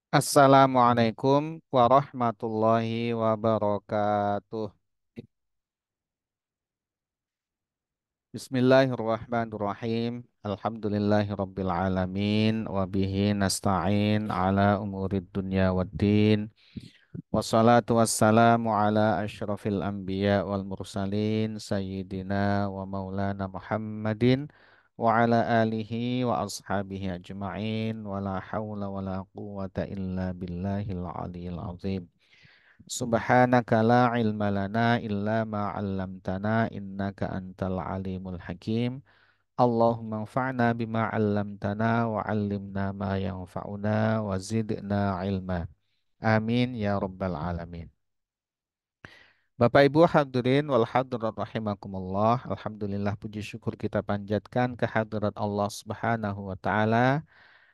Assalamualaikum warahmatullahi wabarakatuh. Bismillahirrahmanirrahim. Alhamdulillahirabbil alamin wa bihi nasta'in ala umurid dunya waddin. Wassalatu wassalamu ala asyrafil anbiya wal mursalin sayyidina wa maulana Muhammadin wa ala alihi wa ashabihi ajma'in wa la hawla wa la quwwata illa billahil aliyil azim. Subhanaka la ilma lana illa ma 'allamtana innaka antal alimul hakim. Allahumma anfa'na bima 'allamtana wa 'allimna ma yanfa'una wa zidna ilma. Amin ya rabbal alamin. Bapak Ibu hadirin wal hadirat rahimakumullah. Alhamdulillah puji syukur kita panjatkan kehadirat Allah Subhanahu wa taala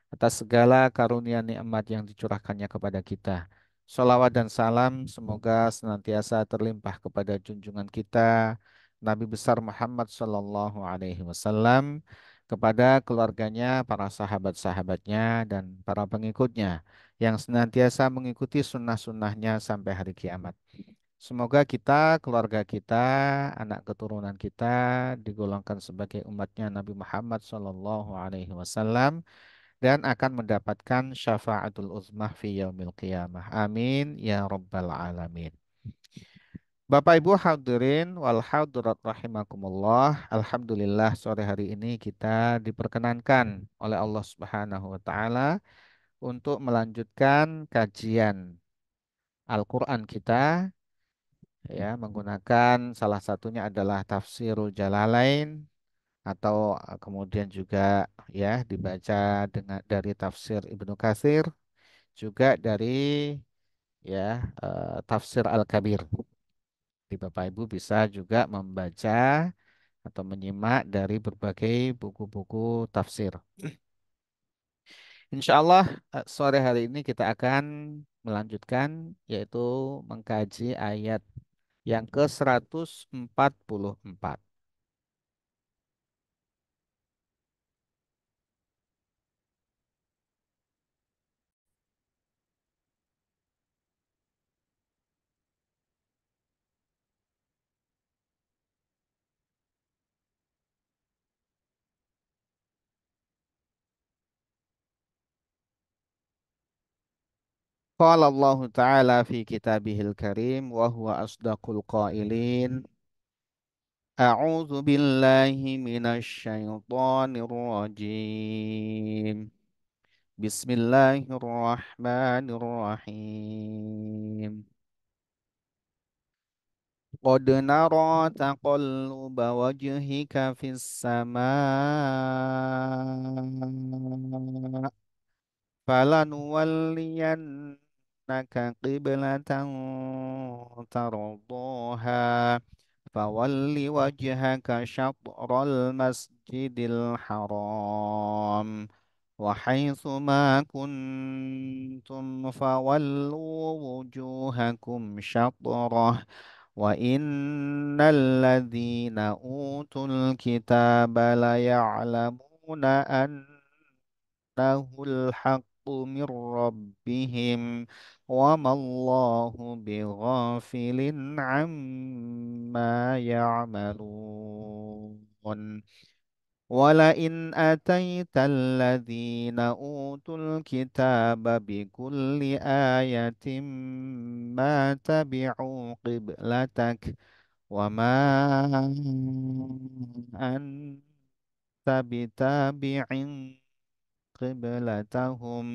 atas segala karunia nikmat yang dicurahkannya kepada kita. Salawat dan salam semoga senantiasa terlimpah kepada junjungan kita Nabi besar Muhammad Sallallahu Alaihi Wasallam, kepada keluarganya, para sahabat-sahabatnya, dan para pengikutnya yang senantiasa mengikuti sunnah-sunnahnya sampai hari kiamat. Semoga kita, keluarga kita, anak keturunan kita digolongkan sebagai umatnya Nabi Muhammad Sallallahu Alaihi Wasallam dan akan mendapatkan syafaatul uzmah fi yaumil qiyamah. Amin ya rabbal alamin. Bapak Ibu hadirin wal hadirat rahimakumullah. Alhamdulillah sore hari ini kita diperkenankan oleh Allah Subhanahu wa taala untuk melanjutkan kajian Al-Qur'an kita, ya, menggunakan salah satunya adalah Tafsirul Jalalain, atau kemudian juga ya dibaca dengan dari tafsir Ibnu Katsir, juga dari tafsir Al-Kabir. Di Bapak Ibu bisa juga membaca atau menyimak dari berbagai buku-buku tafsir. Insya Allah sore hari ini kita akan melanjutkan, yaitu mengkaji ayat yang ke-144. Qala Allah Ta'ala fi kitabihil karim wa huwa asdaqul qailin. A'udzu billahi minasy syaithanir rajim. Bismillahirrahmanirrahim. Qad nara taqalluba wajhika fis samaa falanuwalliyannaka qiblatan tardaha fawalli wajhaka syatral masjidil haram wa haitsu ma kuntum fawallu wujuhakum syatrah wa innal ladzina utul kitaba la ya'lamuna annahul haqqu min rabbihim wa mallahu bighafilin amma ya'malun. ولئن أتيت الذين أوتوا الكتاب بكل آية ما تبعوا قبلتك وما أنت بتابع قبلتهم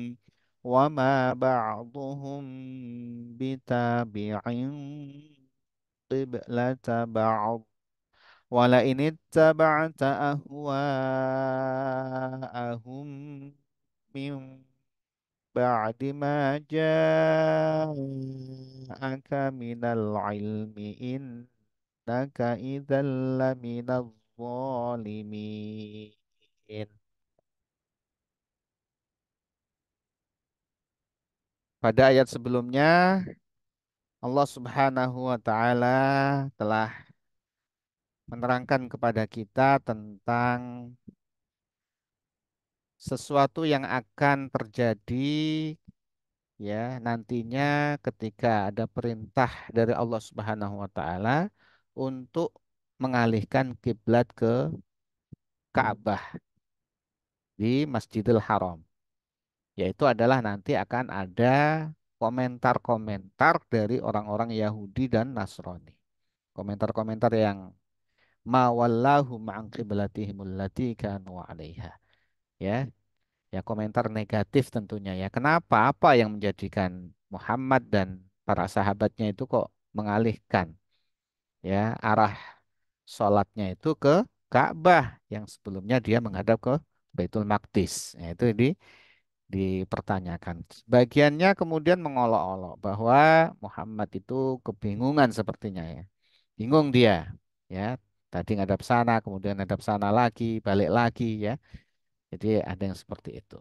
وما بعضهم بتابع قبلة بعض ولئن اتبعت أهواءهم من بعد ما جاءك من العلم إنك إذا لمن الظالمين. Pada ayat sebelumnya Allah Subhanahu wa taala telah menerangkan kepada kita tentang sesuatu yang akan terjadi ya nantinya ketika ada perintah dari Allah Subhanahu wa taala untuk mengalihkan kiblat ke Ka'bah di Masjidil Haram. Yaitu adalah nanti akan ada komentar-komentar dari orang-orang Yahudi dan Nasrani. Komentar-komentar yang ma wallahu ma'an qiblatihimul lati kanu 'alaiha. Ya, ya komentar negatif tentunya ya. Kenapa? Apa yang menjadikan Muhammad dan para sahabatnya itu kok mengalihkan ya arah sholatnya itu ke Ka'bah yang sebelumnya dia menghadap ke Baitul Maqdis. Ya, itu dipertanyakan. Sebagiannya kemudian mengolok-olok bahwa Muhammad itu kebingungan sepertinya ya. Bingung dia ya. Tadi ngadap sana, kemudian ngadap sana lagi, balik lagi ya. Jadi ada yang seperti itu.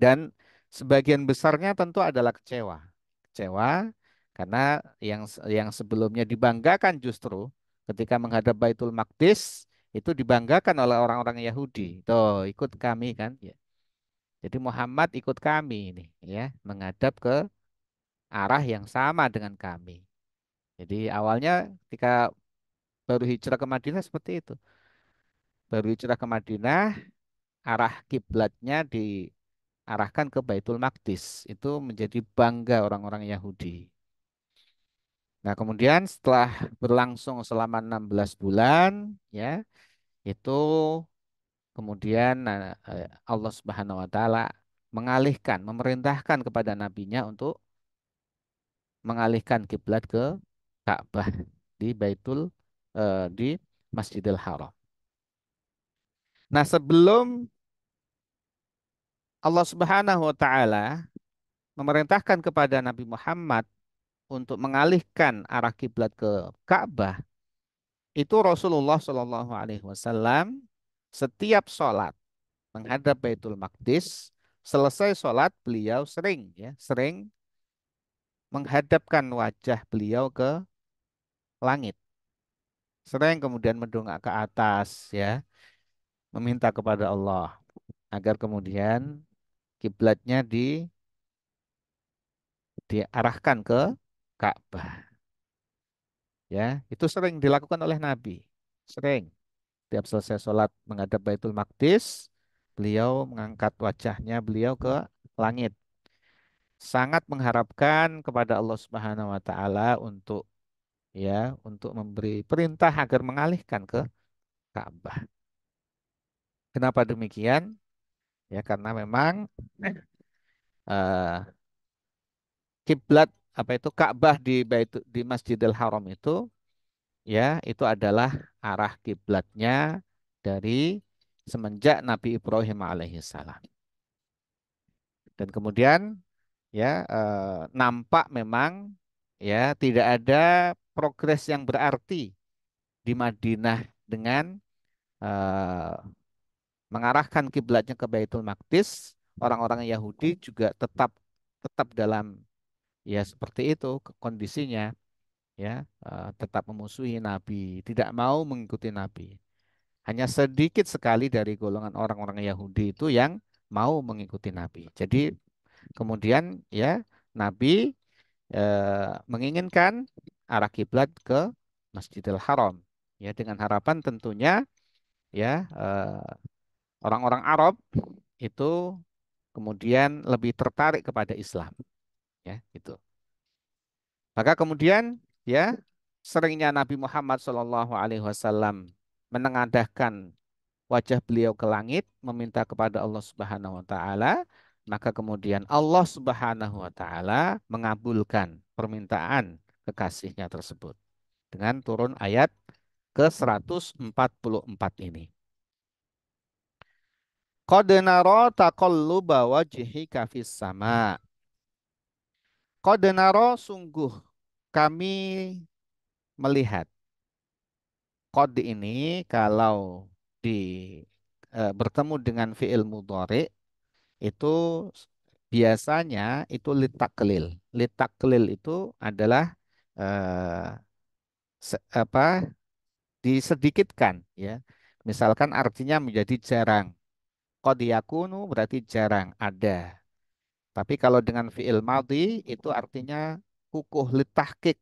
Dan sebagian besarnya tentu adalah kecewa. Kecewa karena yang sebelumnya dibanggakan justru ketika menghadap Baitul Maqdis itu dibanggakan oleh orang-orang Yahudi. Tuh, ikut kami kan ya. Jadi Muhammad ikut kami ini ya, menghadap ke arah yang sama dengan kami. Jadi awalnya ketika baru hijrah ke Madinah seperti itu. Baru hijrah ke Madinah, arah kiblatnya diarahkan ke Baitul Maqdis. Itu menjadi bangga orang-orang Yahudi. Nah, kemudian setelah berlangsung selama 16 bulan, ya, itu kemudian Allah Subhanahu wa taala mengalihkan, memerintahkan kepada nabinya untuk mengalihkan kiblat ke Ka'bah di di Masjidil Haram. Nah, sebelum Allah Subhanahu wa taala memerintahkan kepada Nabi Muhammad untuk mengalihkan arah kiblat ke Ka'bah, itu Rasulullah Shallallahu alaihi wasallam setiap sholat menghadap Baitul Maqdis, selesai sholat beliau sering menghadapkan wajah beliau ke langit. Sering kemudian mendongak ke atas ya, meminta kepada Allah agar kemudian kiblatnya diarahkan ke Ka'bah. Ya, itu sering dilakukan oleh Nabi. Sering. Tiap selesai sholat menghadap Baitul Maqdis, beliau mengangkat wajahnya beliau ke langit. Sangat mengharapkan kepada Allah Subhanahu wa taala untuk memberi perintah agar mengalihkan ke Ka'bah. Kenapa demikian? Ya karena memang eh, kiblat apa itu Ka'bah di Masjidil Haram itu ya itu adalah arah kiblatnya dari semenjak Nabi Ibrahim alaihissalam. Dan kemudian nampak memang ya tidak ada progres yang berarti di Madinah dengan eh, mengarahkan kiblatnya ke Baitul Maqdis. Orang-orang Yahudi juga tetap tetap dalam ya seperti itu kondisinya tetap memusuhi Nabi, tidak mau mengikuti Nabi. Hanya sedikit sekali dari golongan orang-orang Yahudi itu yang mau mengikuti Nabi. Jadi kemudian ya Nabi menginginkan arah kiblat ke Masjidil Haram ya dengan harapan tentunya ya orang-orang Arab itu kemudian lebih tertarik kepada Islam ya gitu. Maka kemudian ya seringnya Nabi Muhammad SAW menengadahkan wajah beliau ke langit meminta kepada Allah Subhanahu wa taala, maka kemudian Allah Subhanahu wa taala mengabulkan permintaan kekasihnya tersebut dengan turun ayat ke 144 ini. Qad nara taqalluba wajhika fis sama. Qad nara sungguh kami melihat. Qad ini kalau di bertemu dengan fiil mudhari itu biasanya itu litaklil. Litaklil itu adalah eh, apa disedikitkan ya. Misalkan artinya menjadi jarang. Qad yakunu berarti jarang ada. Tapi kalau dengan fi'il madhi itu artinya kukuh litahqiq,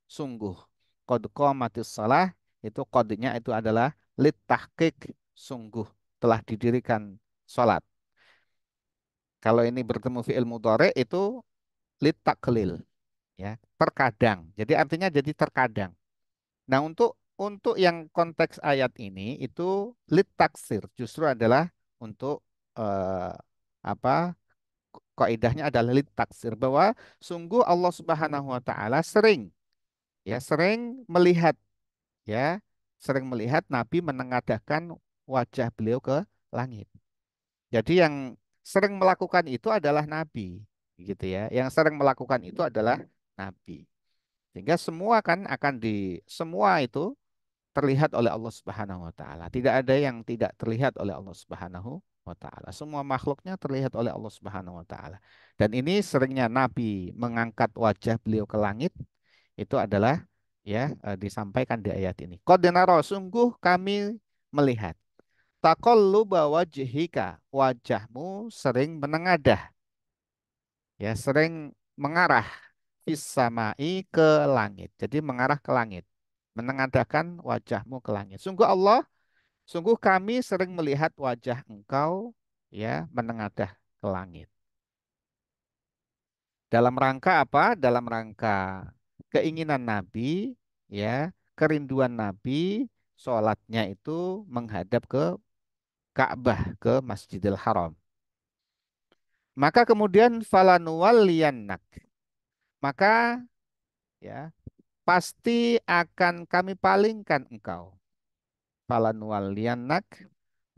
sungguh. Qad qamatis shalah itu qadnya itu adalah litahqiq, sungguh telah didirikan salat. Kalau ini bertemu fi'il mudhari itu litaklil, ya, terkadang. Jadi artinya jadi terkadang. Nah, untuk yang konteks ayat ini itu litaksir justru adalah untuk apa? Kaidahnya adalah litaksir bahwa sungguh Allah Subhanahu wa taala sering melihat, ya, sering melihat Nabi menengadahkan wajah beliau ke langit. Jadi yang sering melakukan itu adalah Nabi, gitu ya. Yang sering melakukan itu adalah Nabi. Sehingga semua kan semua itu terlihat oleh Allah Subhanahu wa taala. Tidak ada yang tidak terlihat oleh Allah Subhanahu wa taala. Semua makhluknya terlihat oleh Allah Subhanahu wa taala. Dan ini seringnya Nabi mengangkat wajah beliau ke langit itu adalah, disampaikan di ayat ini. Qad nara, sungguh kami melihat. Taqalluba wajhika, wajahmu sering menengadah, ya, sering mengarah fis samai, ke langit. Jadi mengarah ke langit, menengadahkan wajahmu ke langit. Sungguh kami sering melihat wajah engkau, ya, menengadah ke langit. Dalam rangka apa? Dalam rangka keinginan Nabi, ya, kerinduan Nabi, sholatnya itu menghadap ke Ka'bah, ke Masjidil Haram. Maka kemudian falanuwalliyannak. Maka, ya, pasti akan kami palingkan engkau. Falanuwalliyannak,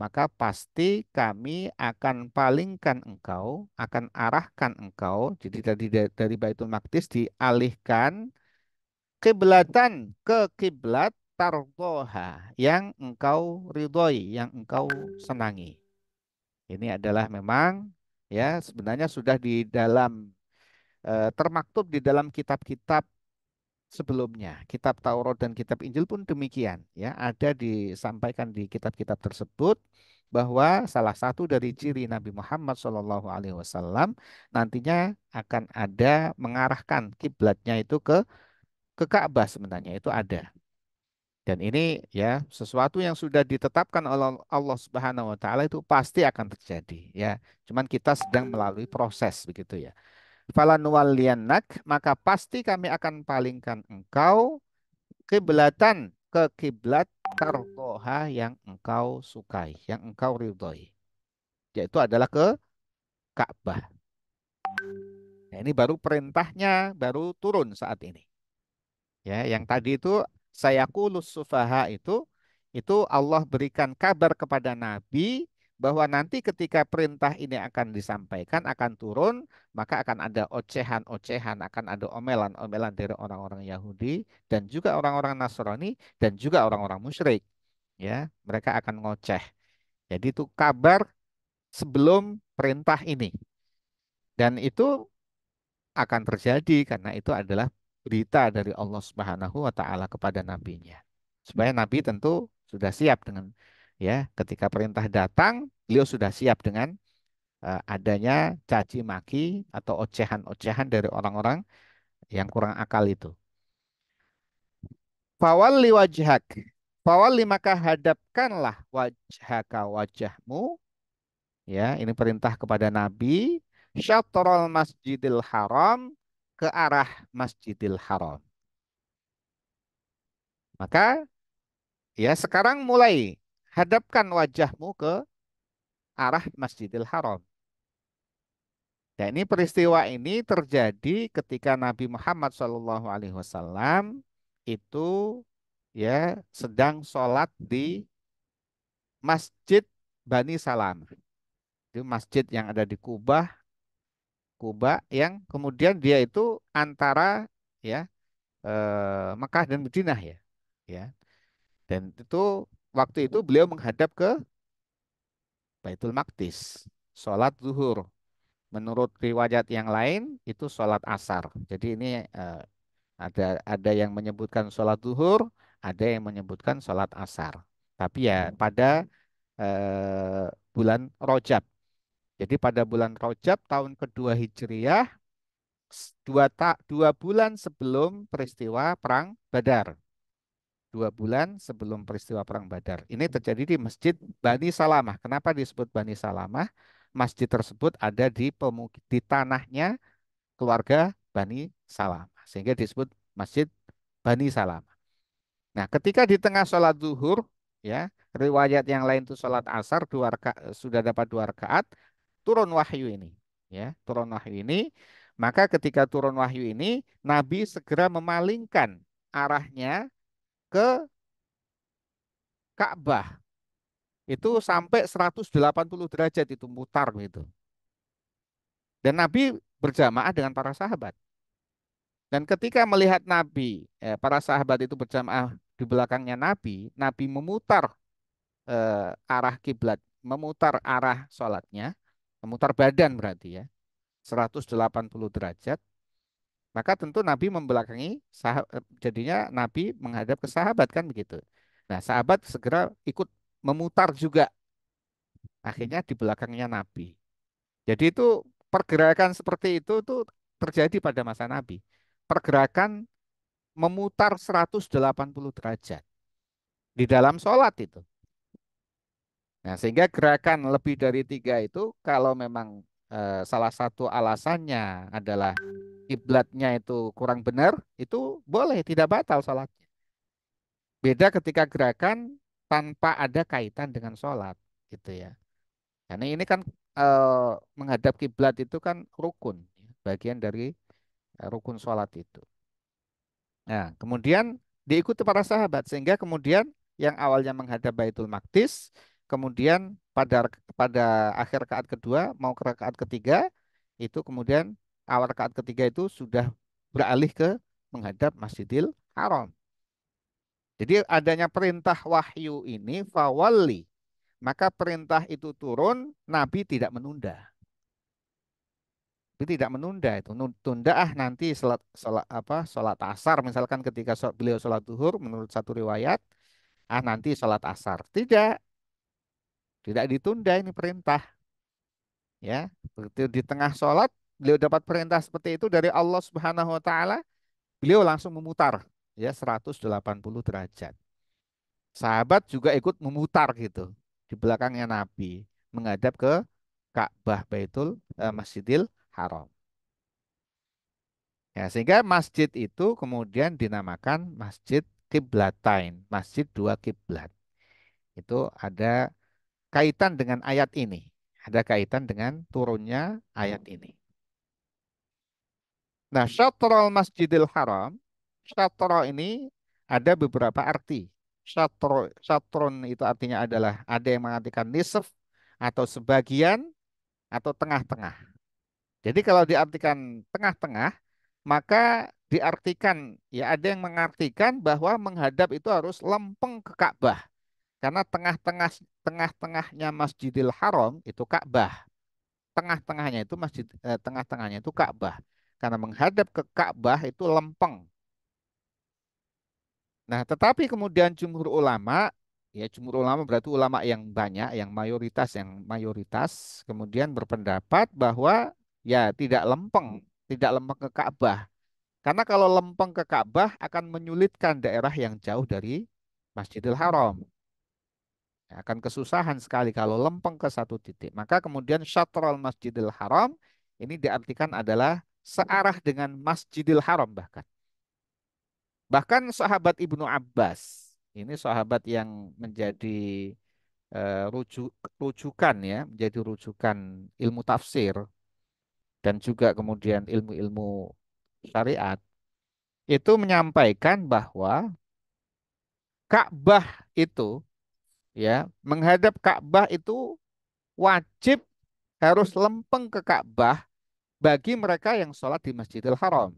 maka pasti kami akan palingkan engkau, akan arahkan engkau. Jadi dari Baitul Maqdis dialihkan kiblatan ke kiblat tardoha, yang engkau ridhoi, yang engkau senangi. Ini adalah memang, ya, sebenarnya sudah di dalam termaktub di dalam kitab-kitab sebelumnya. Kitab Taurat dan kitab Injil pun demikian, ya, ada disampaikan di kitab-kitab tersebut bahwa salah satu dari ciri Nabi Muhammad SAW nantinya akan ada mengarahkan kiblatnya itu ke Ka'bah, sebenarnya itu ada. Dan ini, ya, sesuatu yang sudah ditetapkan oleh Allah Subhanahu wa taala itu pasti akan terjadi, ya. Cuman kita sedang melalui proses begitu, ya. Falanuwalliyannak, maka pasti kami akan palingkan engkau kiblatan, ke kiblat tardoha, yang engkau sukai, yang engkau ridhoi, yaitu adalah ke Ka'bah. Nah, ini baru perintahnya baru turun saat ini. Ya, yang tadi itu saya kulus sufaha itu Allah berikan kabar kepada Nabi bahwa nanti ketika perintah ini akan disampaikan, akan turun, maka akan ada ocehan-ocehan, akan ada omelan-omelan dari orang-orang Yahudi dan juga orang-orang Nasrani dan juga orang-orang musyrik. Ya, mereka akan ngoceh. Jadi itu kabar sebelum perintah ini. Dan itu akan terjadi karena itu adalah berita dari Allah Subhanahu wa taala kepada nabinya. Supaya nabi tentu sudah siap dengan, ya, ketika perintah datang, beliau sudah siap dengan adanya caci maki atau ocehan-ocehan dari orang-orang yang kurang akal itu. Fawalli wajhak. Fawalli, maka hadapkanlah wajhaka, wajahmu, ya, ini perintah kepada Nabi, syatrul Masjidil Haram, ke arah Masjidil Haram. Maka, ya, sekarang mulai hadapkan wajahmu ke arah Masjidil Haram. Dan ini peristiwa ini terjadi ketika Nabi Muhammad SAW itu, ya, sedang sholat di Masjid Bani Salam. Itu masjid yang ada di Kuba yang kemudian dia itu antara, ya, Mekah dan Madinah, ya. Ya. Dan itu waktu itu beliau menghadap ke Baitul Maqdis, sholat zuhur. Menurut riwayat yang lain itu sholat asar. Jadi ini ada yang menyebutkan sholat zuhur, ada yang menyebutkan sholat asar. Tapi ya pada bulan Rajab. Jadi pada bulan Rajab tahun kedua Hijriah, 2 bulan sebelum peristiwa Perang Badar. 2 bulan sebelum peristiwa Perang Badar. Ini terjadi di Masjid Bani Salamah. Kenapa disebut Bani Salamah? Masjid tersebut ada di tanahnya keluarga Bani Salamah. Sehingga disebut Masjid Bani Salamah. Nah, ketika di tengah sholat zuhur, ya, riwayat yang lain itu sholat asar sudah dapat 2 rakaat, turun wahyu ini, ya, turun wahyu ini. Maka ketika turun wahyu ini, Nabi segera memalingkan arahnya ke Ka'bah. Itu sampai 180 derajat itu mutar gitu. Dan Nabi berjamaah dengan para sahabat. Dan ketika melihat Nabi, para sahabat itu berjamaah di belakangnya Nabi, Nabi memutar arah kiblat, memutar arah sholatnya, memutar badan berarti ya, 180 derajat, maka tentu Nabi membelakangi jadinya Nabi menghadap ke sahabat kan begitu. Nah, sahabat segera ikut memutar juga, akhirnya di belakangnya Nabi. Jadi itu pergerakan seperti itu tuh terjadi pada masa Nabi. Pergerakan memutar 180 derajat di dalam sholat itu. Nah, sehingga gerakan lebih dari 3 itu kalau memang salah satu alasannya adalah kiblatnya itu kurang benar, itu boleh tidak batal sholatnya. Beda ketika gerakan tanpa ada kaitan dengan sholat, gitu ya. Karena ini kan menghadap kiblat itu kan rukun, ya, bagian dari rukun sholat itu. Nah, kemudian diikuti para sahabat sehingga kemudian yang awalnya menghadap Baitul Maqdis, kemudian pada akhir rakaat kedua mau ke rakaat ketiga, itu kemudian awal rakaat ketiga itu sudah beralih ke menghadap Masjidil Haram. Jadi adanya perintah wahyu ini fawalli, maka perintah itu turun, Nabi tidak menunda. Tapi tidak menunda itu. Tunda nanti sholat asar misalkan ketika beliau sholat zuhur menurut satu riwayat, nanti sholat asar. Tidak ditunda ini perintah. Ya, begitu di tengah sholat beliau dapat perintah seperti itu dari Allah Subhanahu Wa Taala, beliau langsung memutar ya 180 derajat. Sahabat juga ikut memutar gitu di belakangnya Nabi menghadap ke Ka'bah Masjidil Haram. Ya, sehingga masjid itu kemudian dinamakan Masjid Kiblatain, Masjid 2 kiblat. Itu ada kaitan dengan ayat ini. Ada kaitan dengan turunnya ayat ini. Nah, syatrul Masjidil Haram, syatro ini ada beberapa arti. Syatron itu artinya adalah ada yang mengartikan nisf atau sebagian atau tengah-tengah. Jadi kalau diartikan tengah-tengah, maka diartikan ya ada yang mengartikan bahwa menghadap itu harus lempeng ke Ka'bah karena tengah-tengahnya Masjidil Haram itu Ka'bah. Tengah-tengahnya itu Ka'bah. Karena menghadap ke Ka'bah itu lempeng. Nah, tetapi kemudian jumhur ulama berarti ulama yang banyak, yang mayoritas kemudian berpendapat bahwa ya tidak lempeng ke Ka'bah. Karena kalau lempeng ke Ka'bah akan menyulitkan daerah yang jauh dari Masjidil Haram. Akan kesusahan sekali kalau lempeng ke satu titik. Maka kemudian syatrul Masjidil Haram ini diartikan adalah searah dengan Masjidil Haram bahkan. Bahkan sahabat Ibnu Abbas, ini sahabat yang menjadi eh, rujuk, rujukan ya, menjadi rujukan ilmu tafsir dan juga kemudian ilmu-ilmu syariat, itu menyampaikan bahwa Ka'bah itu ya, menghadap Ka'bah itu wajib harus lempeng ke Ka'bah bagi mereka yang sholat di Masjidil Haram.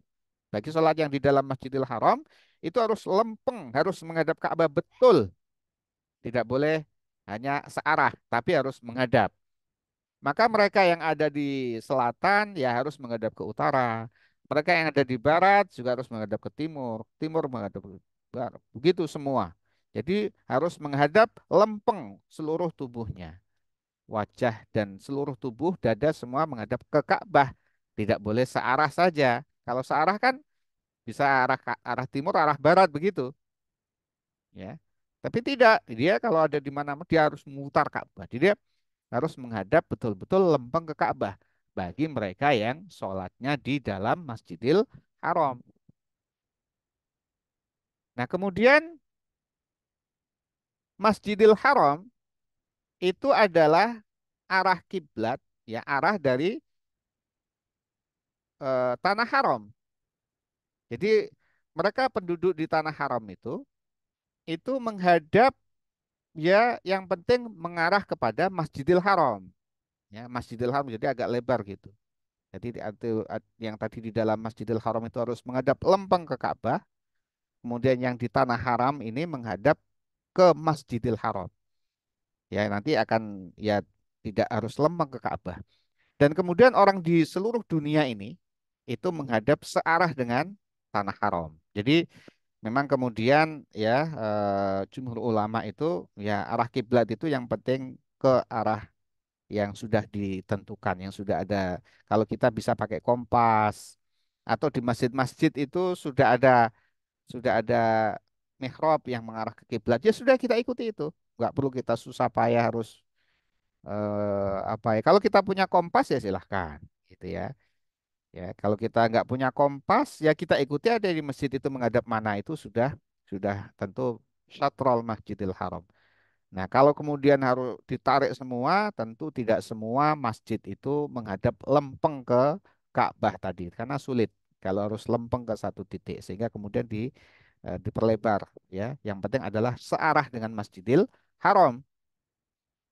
Bagi sholat yang di dalam Masjidil Haram itu harus lempeng, harus menghadap Ka'bah betul. Tidak boleh hanya searah, tapi harus menghadap. Maka mereka yang ada di selatan ya harus menghadap ke utara. Mereka yang ada di barat juga harus menghadap ke timur. Timur menghadap ke barat. Begitu semua. Jadi harus menghadap lempeng seluruh tubuhnya. wajah dan seluruh tubuh, dada semua menghadap ke Ka'bah. Tidak boleh searah saja. Kalau searah kan bisa arah timur, arah barat begitu, ya. Tapi tidak, dia kalau ada di mana dia harus memutar Ka'bah. Jadi dia harus menghadap betul-betul lempeng ke Ka'bah bagi mereka yang sholatnya di dalam Masjidil Haram. Nah, kemudian Masjidil Haram itu adalah arah kiblat, ya, arah dari tanah haram. Jadi mereka penduduk di tanah haram itu menghadap, ya, yang penting mengarah kepada Masjidil Haram, ya, Masjidil Haram jadi agak lebar gitu. Jadi yang tadi di dalam Masjidil Haram itu harus menghadap lempeng ke Ka'bah, kemudian yang di tanah haram ini menghadap ke Masjidil Haram. Ya, nanti akan, ya, tidak harus lempeng ke Ka'bah. Dan kemudian orang di seluruh dunia ini itu menghadap searah dengan tanah haram. Jadi memang kemudian, ya, jumhur ulama itu, ya, arah kiblat itu yang penting ke arah yang sudah ditentukan, yang sudah ada. Kalau kita bisa pakai kompas atau di masjid-masjid itu sudah ada mihrab yang mengarah ke kiblat, ya sudah kita ikuti itu. Nggak perlu kita susah payah harus apa ya. Kalau kita punya kompas ya silahkan, gitu ya. Ya, kalau kita nggak punya kompas, ya kita ikuti ada di masjid itu menghadap mana itu sudah tentu syatrul Masjidil Haram. Nah, kalau kemudian harus ditarik semua, tentu tidak semua masjid itu menghadap lempeng ke Ka'bah tadi, karena sulit kalau harus lempeng ke satu titik, sehingga kemudian diperlebar, ya. Yang penting adalah searah dengan Masjidil Haram.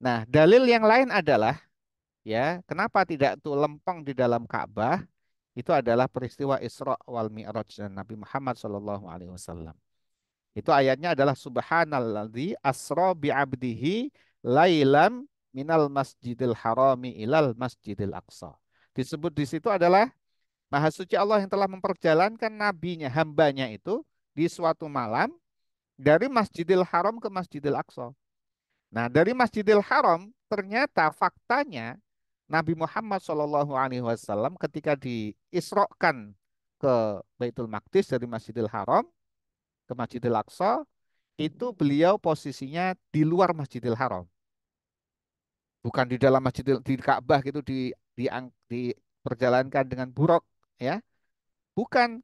Nah, dalil yang lain adalah, ya, kenapa tidak tuh lempeng di dalam Ka'bah? Itu adalah peristiwa Isra wal Mi'raj dan Nabi Muhammad SAW. Itu ayatnya adalah Subhanalladzi asra bi'abdihi lailam minal masjidil harami ilal masjidil aqsa. Disebut di situ adalah Maha Suci Allah yang telah memperjalankan nabinya, hambanya itu di suatu malam dari Masjidil Haram ke Masjidil Aqsa. Nah, dari Masjidil Haram ternyata faktanya Nabi Muhammad SAW ketika diisrokan ke Baitul Maqdis dari Masjidil Haram ke Masjidil Aqsa, itu beliau posisinya di luar Masjidil Haram, bukan di dalam Masjidil, di Ka'bah gitu, diperjalankan dengan buruk, ya. Bukan,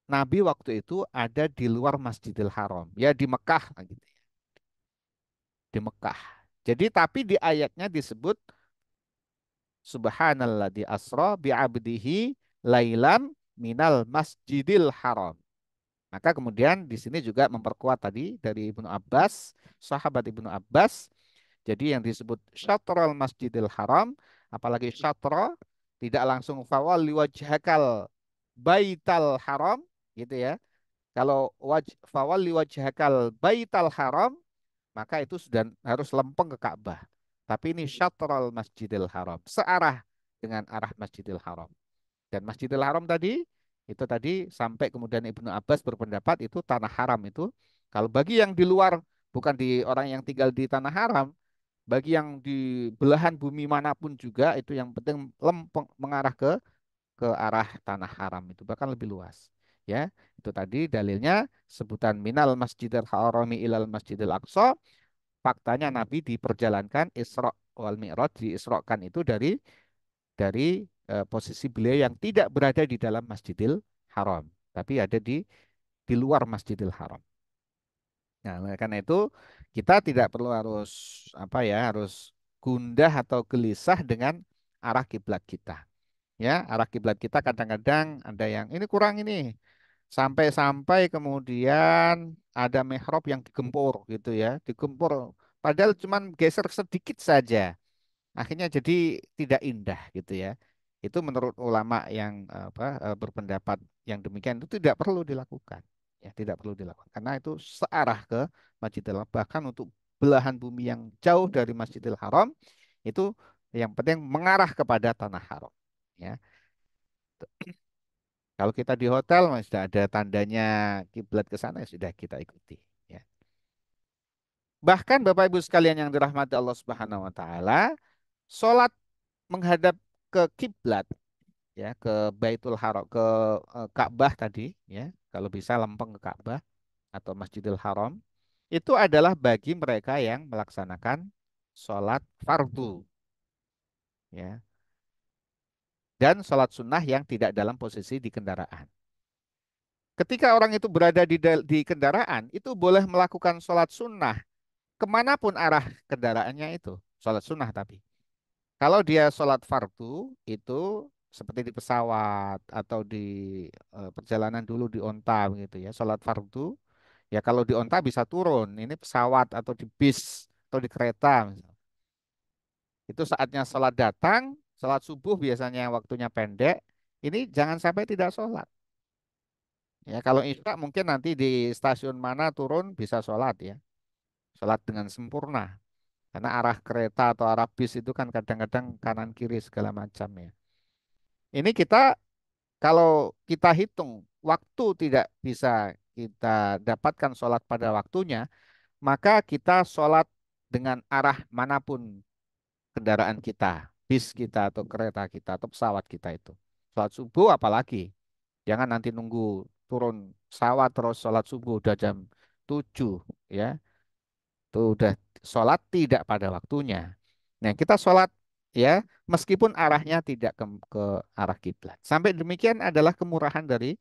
Nabi waktu itu ada di luar Masjidil Haram, ya, di Mekah gitu ya, di Mekah. Jadi tapi di ayatnya disebut Subhanalladzi asra bi'abdihi lailam minal masjidil haram. Maka kemudian di sini juga memperkuat tadi dari Ibnu Abbas, sahabat Ibnu Abbas. Jadi yang disebut syatrul masjidil haram, apalagi syatra, tidak langsung fawalli wajhakal baital haram, gitu ya. Kalau fawalli wajhakal baital haram, maka itu sudah harus lempeng ke Ka'bah. Tapi ini syatrul Masjidil Haram, searah dengan arah Masjidil Haram. Dan Masjidil Haram tadi, itu tadi sampai kemudian Ibnu Abbas berpendapat itu tanah haram itu. Kalau bagi yang di luar, bukan di orang yang tinggal di tanah haram, bagi yang di belahan bumi manapun juga, itu yang penting lempeng mengarah ke arah tanah haram itu bahkan lebih luas. Ya, itu tadi dalilnya sebutan minal Masjidil Harami ilal Masjidil Aqsa. Faktanya Nabi diperjalankan Isra wal Mi'raj, diisrokan itu dari posisi beliau yang tidak berada di dalam Masjidil Haram, tapi ada di luar Masjidil Haram. Nah, oleh karena itu kita tidak perlu harus apa ya, harus gundah atau gelisah dengan arah kiblat kita. Ya, arah kiblat kita kadang-kadang ada yang ini kurang ini. Sampai-sampai kemudian ada mihrab yang digempur gitu ya, digempur padahal cuman geser sedikit saja. Akhirnya jadi tidak indah gitu ya. Itu menurut ulama yang berpendapat yang demikian itu tidak perlu dilakukan. Ya, tidak perlu dilakukan karena itu searah ke Masjidil Haram. Bahkan untuk belahan bumi yang jauh dari Masjidil Haram itu yang penting mengarah kepada tanah haram. Ya. Kalau kita di hotel sudah ada tandanya kiblat ke sana, ya sudah kita ikuti. Ya. Bahkan Bapak Ibu sekalian yang dirahmati Allah Subhanahu Wa Taala, Sholat menghadap ke kiblat, ya, ke Baitul Haram, ke Ka'bah tadi, ya, kalau bisa lempeng ke Ka'bah atau Masjidil Haram, itu adalah bagi mereka yang melaksanakan sholat fardu, ya, dan sholat sunnah yang tidak dalam posisi di kendaraan. Ketika orang itu berada di kendaraan, itu boleh melakukan sholat sunnah kemanapun arah kendaraannya itu, sholat sunnah tapi. Kalau dia sholat fardu itu seperti di pesawat atau di perjalanan dulu di onta begitu ya. Sholat fardu ya kalau di onta bisa turun. Ini pesawat atau di bis atau di kereta misal. Itu saatnya sholat datang, sholat subuh biasanya waktunya pendek. Ini jangan sampai tidak sholat. Ya kalau isya mungkin nanti di stasiun mana turun bisa sholat ya. Sholat dengan sempurna. Karena arah kereta atau arah bis itu kan kadang-kadang kanan kiri segala macam ya. Ini kita kalau kita hitung waktu tidak bisa kita dapatkan sholat pada waktunya, maka kita sholat dengan arah manapun kendaraan kita, bis kita atau kereta kita atau pesawat kita itu. Sholat subuh apalagi, jangan nanti nunggu turun pesawat terus sholat subuh udah jam 7 ya, itu udah sholat tidak pada waktunya. Nah kita sholat ya meskipun arahnya tidak ke arah kiblat. Sampai demikian adalah kemurahan dari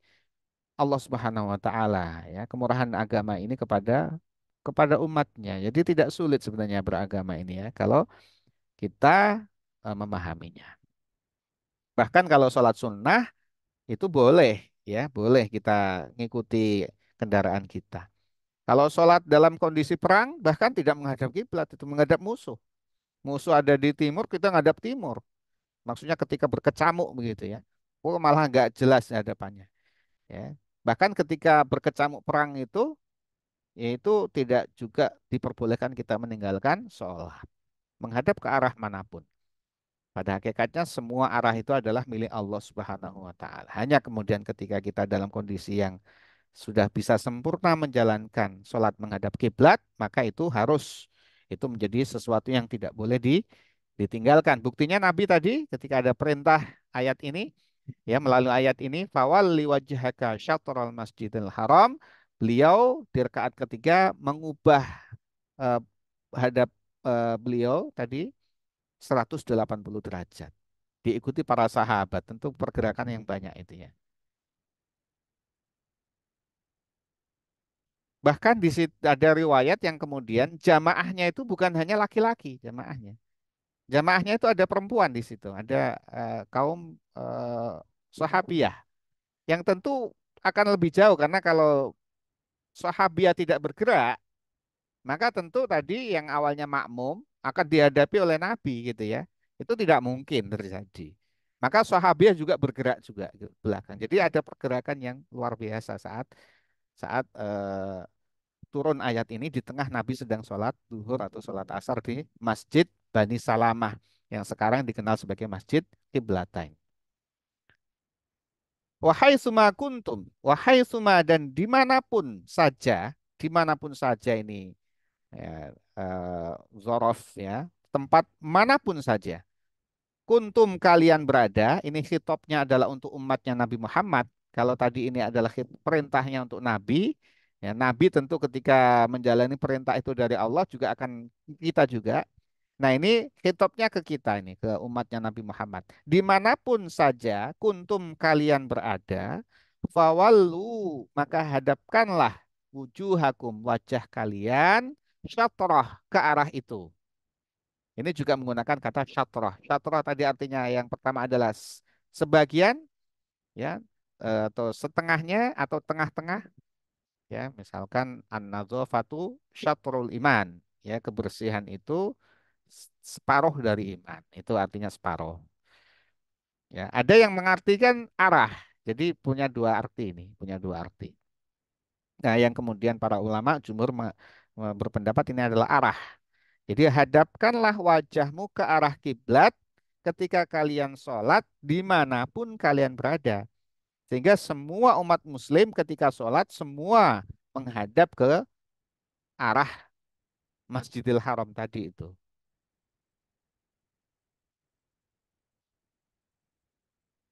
Allah Subhanahu wa taala ya, kemurahan agama ini kepada umatnya. Jadi tidak sulit sebenarnya beragama ini ya kalau kita memahaminya. Bahkan kalau sholat sunnah itu boleh ya, boleh kita ngikuti kendaraan kita. Kalau sholat dalam kondisi perang bahkan tidak menghadap kiblat, itu menghadap musuh. Musuh ada di timur, kita ngadap timur. Maksudnya ketika berkecamuk begitu ya. Oh malah nggak jelas hadapannya. Ya. Bahkan ketika berkecamuk perang itu yaitu tidak juga diperbolehkan kita meninggalkan sholat. Menghadap ke arah manapun. Pada hakikatnya semua arah itu adalah milik Allah Subhanahu wa taala. Hanya kemudian ketika kita dalam kondisi yang sudah bisa sempurna menjalankan sholat menghadap kiblat, maka itu harus itu menjadi sesuatu yang tidak boleh ditinggalkan. Buktinya Nabi tadi ketika ada perintah ayat ini, ya melalui ayat ini, fawalli wajhaka syatral masjidil haram, beliau di rakaat ketiga mengubah eh, hadap beliau tadi 180 derajat. Diikuti para sahabat, tentu pergerakan yang banyak itu ya. Bahkan di situ ada riwayat yang kemudian jamaahnya itu bukan hanya laki-laki jamaahnya. Jamaahnya itu ada perempuan di situ, ada kaum sahabiah yang tentu akan lebih jauh karena kalau sahabiah tidak bergerak, maka tentu tadi yang awalnya makmum akan dihadapi oleh Nabi gitu ya. Itu tidak mungkin terjadi. Maka sahabiah juga bergerak juga ke belakang. Jadi ada pergerakan yang luar biasa saat saat turun ayat ini di tengah Nabi sedang sholat duhur atau sholat asar di Masjid Bani Salamah yang sekarang dikenal sebagai Masjid Qiblatain. Wahai suma kuntum, wahai suma dan dimanapun saja ini ya, zorof ya, tempat manapun saja. Kuntum kalian berada, ini hitopnya adalah untuk umatnya Nabi Muhammad. Kalau tadi ini adalah perintahnya untuk Nabi, ya Nabi tentu ketika menjalani perintah itu dari Allah juga akan kita juga. Nah ini hitopnya ke kita ini, ke umatnya Nabi Muhammad. Dimanapun saja kuntum kalian berada, fawallu, maka hadapkanlah wujuhakum, wajah kalian, syatrah, ke arah itu. Ini juga menggunakan kata syatrah. Syatrah tadi artinya yang pertama adalah sebagian, ya, atau setengahnya atau tengah-tengah, ya. Misalkan an-nadzafatu syatrul iman, ya, kebersihan itu separuh dari iman. Itu artinya separuh. Ya, ada yang mengartikan arah. Jadi punya dua arti ini, punya dua arti. Nah, yang kemudian para ulama jumhur berpendapat ini adalah arah. Jadi hadapkanlah wajahmu ke arah kiblat ketika kalian sholat dimanapun kalian berada. Sehingga semua umat muslim ketika sholat semua menghadap ke arah Masjidil Haram tadi itu.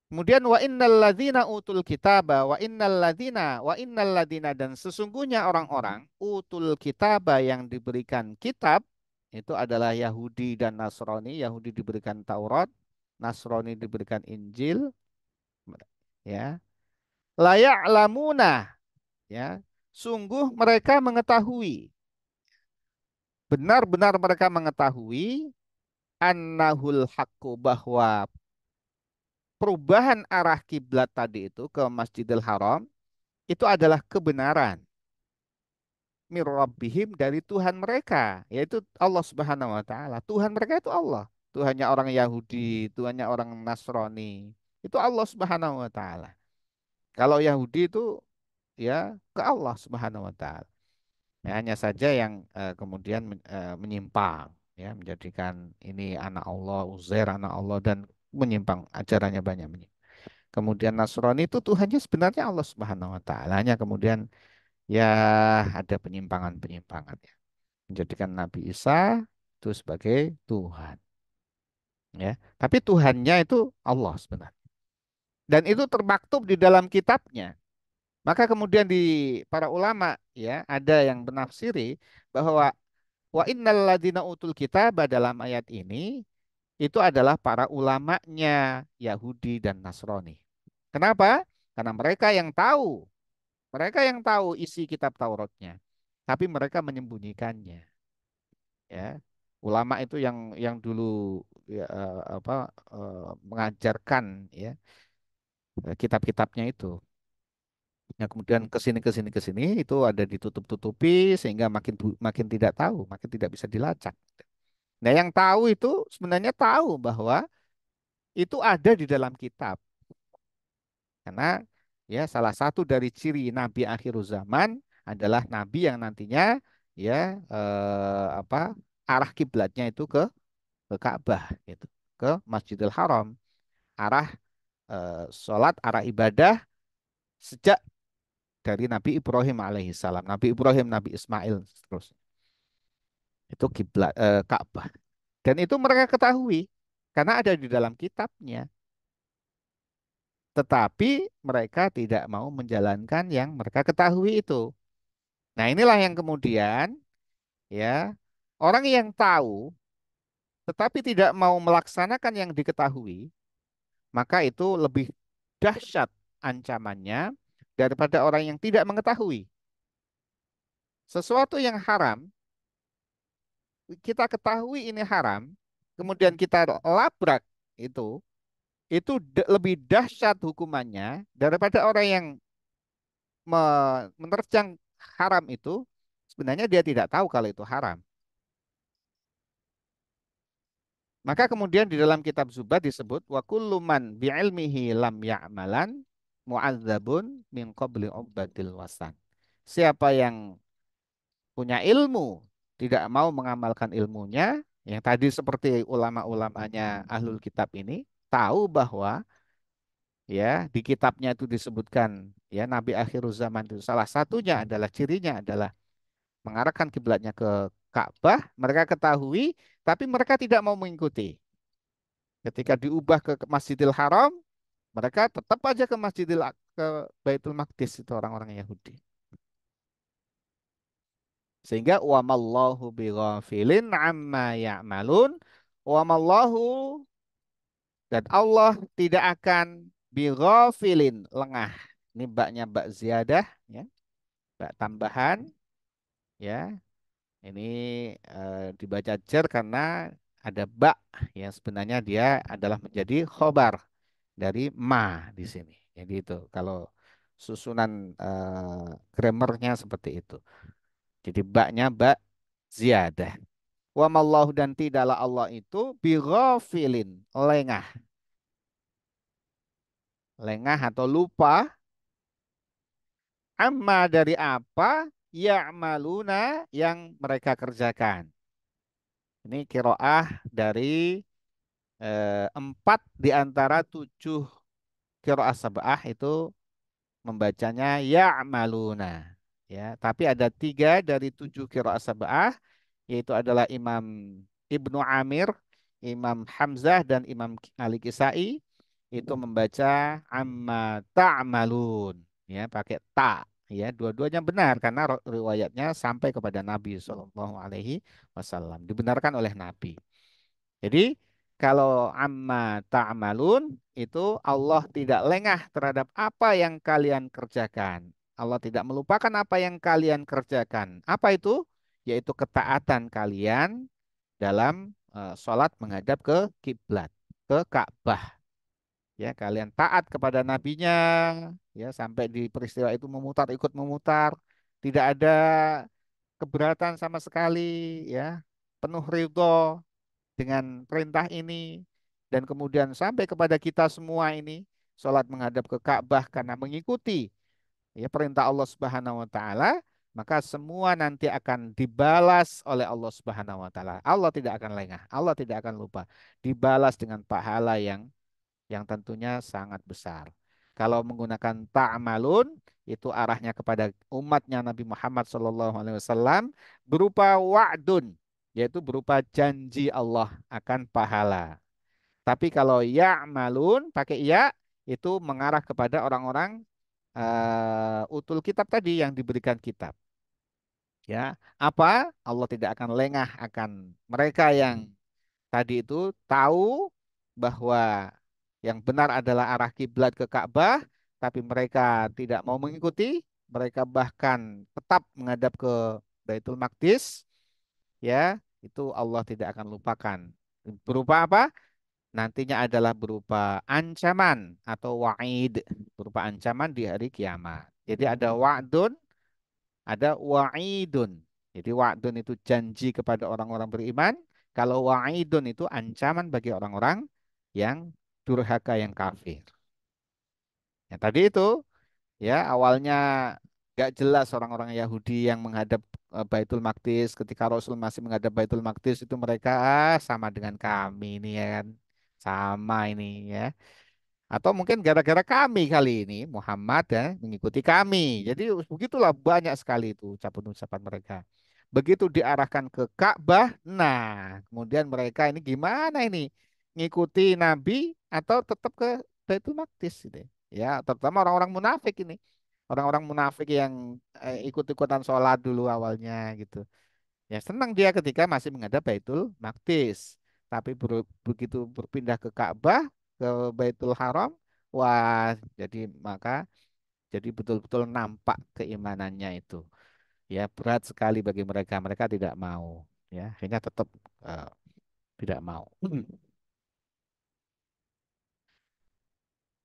Kemudian wa innal ladzina dan sesungguhnya orang-orang utul kitaba yang diberikan kitab itu adalah Yahudi dan Nasrani. Yahudi diberikan Taurat, Nasrani diberikan Injil, ya. La ya'lamuna, ya. Sungguh mereka mengetahui, benar-benar mereka mengetahui annahul haqqu bahwa perubahan arah kiblat tadi itu ke Masjidil Haram itu adalah kebenaran mir rabbihim dari Tuhan mereka, yaitu Allah Subhanahu wa taala. Tuhan mereka itu Allah. Tuhannya orang Yahudi, Tuhannya orang Nasrani. Itu Allah Subhanahu wa taala. Kalau Yahudi itu ya ke Allah Subhanahu wa taala. Ya, hanya saja yang kemudian menyimpang, ya, menjadikan ini anak Allah, Uzair anak Allah, dan menyimpang ajarannya banyak menyimpang. Kemudian Nasrani itu Tuhannya sebenarnya Allah Subhanahu wa taala. Hanya kemudian ya ada penyimpangan-penyimpangan, ya. Menjadikan Nabi Isa itu sebagai Tuhan, ya. Tapi Tuhannya itu Allah sebenarnya. Dan itu termaktub di dalam kitabnya. Maka kemudian di para ulama, ya, ada yang menafsiri bahwa wa innal ladzina utul kitab dalam ayat ini itu adalah para ulamanya Yahudi dan Nasrani. Kenapa? Karena mereka yang tahu isi kitab Tauratnya, tapi mereka menyembunyikannya, ya. Ulama itu yang dulu ya, mengajarkan, ya, kitab-kitabnya itu. Nah, kemudian ke sini itu ada ditutup-tutupi sehingga makin tidak tahu, makin tidak bisa dilacak. Nah, yang tahu itu sebenarnya tahu bahwa itu ada di dalam kitab. Karena ya salah satu dari ciri nabi akhir zaman adalah nabi yang nantinya ya apa arah kiblatnya itu ke Ka'bah gitu, ke Masjidil Haram, arah sholat, arah ibadah sejak dari Nabi Ibrahim alaihissalam, Nabi Ibrahim, Nabi Ismail terus itu kiblat Ka'bah. Dan itu mereka ketahui karena ada di dalam kitabnya. Tetapi mereka tidak mau menjalankan yang mereka ketahui itu. Nah, inilah yang kemudian, ya, orang yang tahu tetapi tidak mau melaksanakan yang diketahui, maka itu lebih dahsyat ancamannya daripada orang yang tidak mengetahui. Sesuatu yang haram, kita ketahui ini haram, kemudian kita labrak itu, lebih dahsyat hukumannya daripada orang yang menerjang haram itu, sebenarnya dia tidak tahu kalau itu haram. Maka kemudian di dalam kitab Zubat disebut wa kullu man bi'ilmihi lam ya'malan mu'adzabun min qabli ubadil wasan. Siapa yang punya ilmu tidak mau mengamalkan ilmunya, yang tadi seperti ulama-ulamanya ahlul kitab ini tahu bahwa ya di kitabnya itu disebutkan ya nabi akhir zaman itu salah satunya adalah cirinya adalah mengarahkan kiblatnya ke Ka'bah, mereka ketahui tapi mereka tidak mau mengikuti. Ketika diubah ke Masjidil Haram, mereka tetap aja ke Baitul Maqdis itu orang-orang Yahudi. Sehingga wamallahu bighafilin amma ya'malun, wamallahu dan Allah tidak akan bighafilin lengah. Ini baknya bak ziyadah, ya, bak tambahan, ya. Ini dibaca jer karena ada bak yang sebenarnya dia adalah menjadi khobar dari ma di sini. Jadi itu kalau susunan grammarnya seperti itu. Jadi baknya bak ziyadah. Wa mallahu dan tidaklah Allah itu bighafilin, lengah. Lengah atau lupa amma dari apa ya'maluna yang mereka kerjakan. Ini kiroah dari empat di antara tujuh kiroah sab'ah itu membacanya ya'maluna. Ya, tapi ada tiga dari tujuh kiroah sab'ah, yaitu adalah Imam Ibnu Amir, Imam Hamzah, dan Imam Ali Kisai. itu membaca amma ta'malun, ya pakai ta, ya dua-duanya benar karena riwayatnya sampai kepada Nabi Shallallahu Alaihi Wasallam, dibenarkan oleh Nabi. Jadi kalau amma ta'malun itu Allah tidak lengah terhadap apa yang kalian kerjakan. Allah tidak melupakan apa yang kalian kerjakan. Apa itu? Yaitu ketaatan kalian dalam sholat menghadap ke kiblat, ke Ka'bah. Ya, kalian taat kepada nabinya, ya sampai di peristiwa itu memutar ikut memutar, tidak ada keberatan sama sekali, ya penuh ridho dengan perintah ini, dan kemudian sampai kepada kita semua ini sholat menghadap ke Ka'bah karena mengikuti ya perintah Allah Subhanahu wa taala, maka semua nanti akan dibalas oleh Allah Subhanahu wa taala. Allah tidak akan lengah, Allah tidak akan lupa. Dibalas dengan pahala yang tentunya sangat besar. Kalau menggunakan ta'malun itu arahnya kepada umatnya Nabi Muhammad SAW berupa wa'dun, yaitu berupa janji Allah akan pahala. Tapi kalau ya'malun pakai ya itu mengarah kepada orang-orang utul kitab tadi yang diberikan kitab. Ya, apa? Allah tidak akan lengah akan mereka yang tadi itu tahu bahwa yang benar adalah arah kiblat ke Ka'bah, tapi mereka tidak mau mengikuti, mereka bahkan tetap menghadap ke Baitul Maqdis, ya, itu Allah tidak akan lupakan. Berupa apa? Nantinya adalah berupa ancaman atau wa'id, berupa ancaman di hari kiamat. Jadi ada wa'dun, ada wa'idun. Jadi wa'dun itu janji kepada orang-orang beriman. Kalau wa'idun itu ancaman bagi orang-orang yang durhaka, yang kafir. Ya, tadi itu ya awalnya gak jelas orang-orang Yahudi yang menghadap Baitul Maqdis, ketika Rasul masih menghadap Baitul Maqdis itu mereka sama dengan kami ini ya kan. Sama ini ya. Atau mungkin gara-gara kami kali ini, Muhammad ya, mengikuti kami. Jadi begitulah banyak sekali itu ucapan-ucapan mereka. Begitu diarahkan ke Ka'bah, nah kemudian mereka ini gimana ini? Ngikuti Nabi atau tetap ke Baitul Maqdis gitu. Ya, terutama orang-orang munafik ini. Orang-orang munafik yang ikut-ikutan sholat dulu awalnya gitu. Ya senang dia ketika masih menghadap Baitul Maqdis. Tapi begitu berpindah ke Ka'bah, ke Baitul Haram, wah jadi betul-betul nampak keimanannya itu. Ya berat sekali bagi mereka. Mereka tidak mau. Ya akhirnya tetap eh, tidak mau.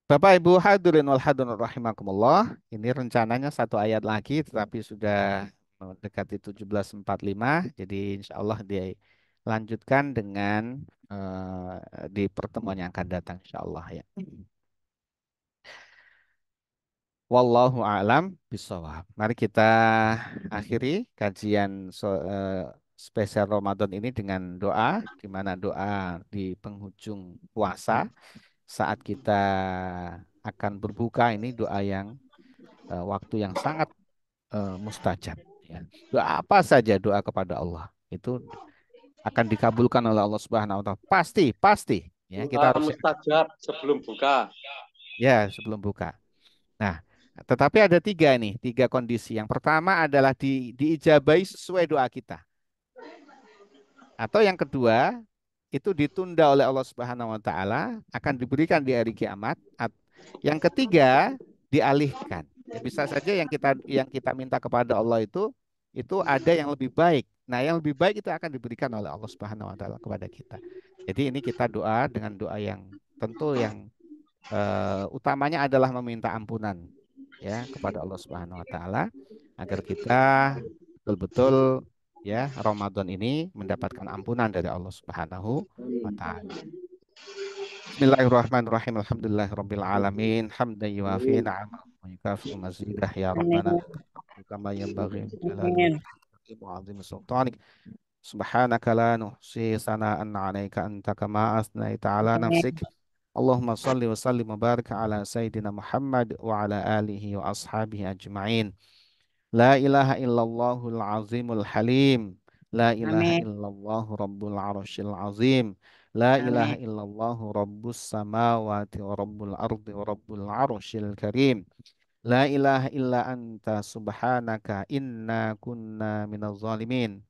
Bapak Ibu hadirin wal hadirin rahimakumullah. Ini rencananya satu ayat lagi tetapi sudah mendekati 17:45. Jadi insya Allah dilanjutkan dengan di pertemuan yang akan datang insya Allah ya. Wallahu a'lam bishawab. Mari kita akhiri kajian spesial Ramadan ini dengan doa, di mana doa di penghujung puasa saat kita akan berbuka ini doa yang waktu yang sangat mustajab. Ya. Doa apa saja doa kepada Allah itu akan dikabulkan oleh Allah Subhanahu Wa Taala. Pasti, pasti. Ya, kita Doa harus mustajab sebelum buka. ya sebelum buka. Nah, tetapi ada tiga nih, tiga kondisi. Yang pertama adalah diijabahi sesuai doa kita. Atau yang kedua, itu ditunda oleh Allah Subhanahu wa taala, akan diberikan di hari kiamat. Yang ketiga, dialihkan. Ya, bisa saja yang kita minta kepada Allah itu ada yang lebih baik. Nah, yang lebih baik itu akan diberikan oleh Allah Subhanahu wa taala kepada kita. Jadi ini kita doa dengan doa yang tentu yang utamanya adalah meminta ampunan ya kepada Allah Subhanahu wa taala agar kita betul-betul ya Ramadan ini mendapatkan ampunan dari Allah Subhanahu wa taala. Bismillahirrahmanirrahim. Alhamdulillahirabbil alamin. Hamdan yuafi Amin. ni'amahu wa yukafi'u mazidah ya Rabbana Amin. kama yanbaghi min jalali Amin. wajhika wa 'azimi sultanik. Subhanaka la nuhsi sana'an 'alaika anta kama asnaita 'ala nafsik. Allahumma salli wa sallim wa barik ala Sayyidina Muhammad wa ala alihi wa ashabihi ajma'in. La ilaha illallahul azimul halim. La ilaha Amin. illallah rabbul arsyil azim. La ilaha Amin. illallah rabbus samawati wa rabbul ardi wa rabbul arsyil karim. La ilaha illa anta subhanaka inna kunna minaz zalimin.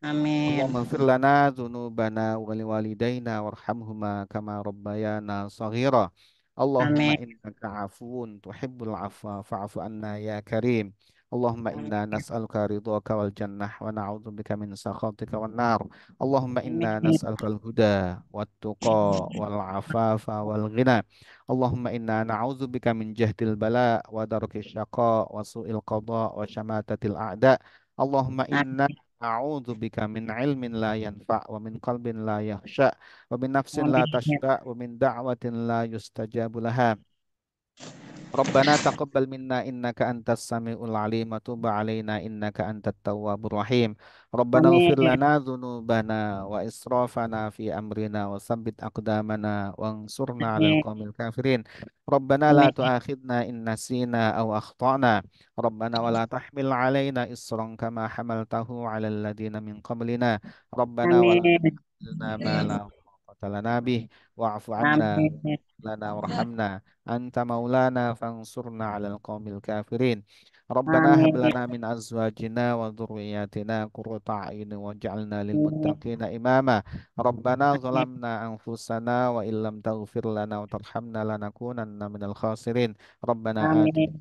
Amin. Allahumma fir lana dzunubana wa liwalidayna warhamhuma kama rabbayana shaghira. Allahumma Amin. innaka afuwun tuhibbul afwa fa'fu anna ya karim. Allahumma inna nas'aluka ridhaka wal jannah wa na'udzubika min sakhatika wan nar. Allahumma inna Amin. nas'aluka al huda wat tuqa wal afafa wal ghina. Allahumma inna na'udzubika min jahdil bala wa darki syaqa wa su'il qada wa syamatatil a'da. Allahumma inna A'udzu bika min ilmin la yanfa' wa min qalbin la yakhsha wa min nafsin la Amin. tashba' wa min da'watin la yustajabu laha. Rabbana taqabbal minna innaka antas samiul alim wa tub alaina innaka antat tawwabur rahim. Rabbana ighfir Amin. lana dzunubana wa israfana fi amrina wa tsabbit aqdamana wansurna 'alal Amin. qaumil kafirin. Rabbana la Amin. tu'akhidna in nasina aw akhtana. Rabbana wa la tahmil 'alaina isran kama hamaltahu 'alal ladzina min qablina. Rabbana wa la Amin. tuhammilna ma la taqata lana bih wa'fu 'anna Amin. lana warhamna anta maulana fansurna 'alal qaumil kafirin. Rabbana hab Amin. lana min azwajina wa dhurriyyatina qurrata a'yun waj'alna lil muttaqina imama. Rabbana zalamna anfusana wa illam taghfir lana wa tarhamna lanakunanna minal khasirin. Rabbana atina Amin.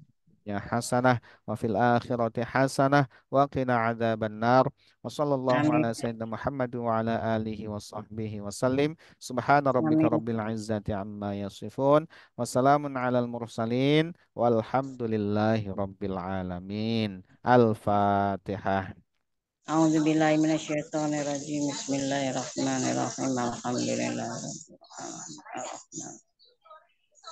ya hasanah wa fil akhirati hasanah wa qina adzabannar wa sallallahu Amin. ala sayyidina Muhammad wa ala alihi wa sahbihi wa sallim subhana rabbika Amin. rabbil izzati amma yasifun wa salamun alal mursalin walhamdulillahi rabbil alamin. Al-Fatihah. A'udzu billahi minasyaitonir rajim. Bismillahirrahmanirrahim. Alhamdulillahirabbil alamin.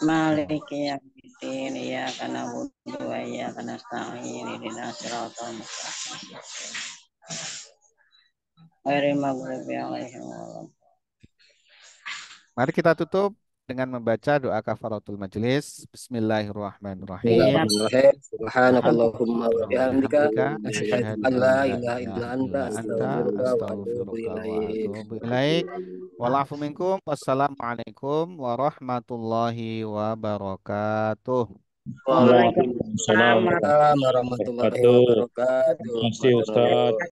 Maliki yaumiddin. Iyyaka na'budu wa iyyaka nasta'in. Ihdinas siratal mustaqim. Ghairil maghdubi 'alaihim waladdallin. Mari kita tutup dengan membaca doa kafaratul majelis. Bismillahirrahmanirrahim. Bismillahirrahmanirrahim. Alhamdulillah. Subhanakallahumma wa Allahumma bihamdika bihamdika asyhadu asyhadu an an la la ilaha illa ilaha anta illa anta astaghfiruka wa atubu astaghfiruka wa ilaik. atubu ilaik. Walafu minkum. Wassalamualaikum warahmatullahi wabarakatuh. Waalaikumsalam Waalaikumsalam Waalaikumsalam warahmatullahi warahmatullahi wabarakatuh. wabarakatuh. Terima kasih Matur nuwun. Ustaz.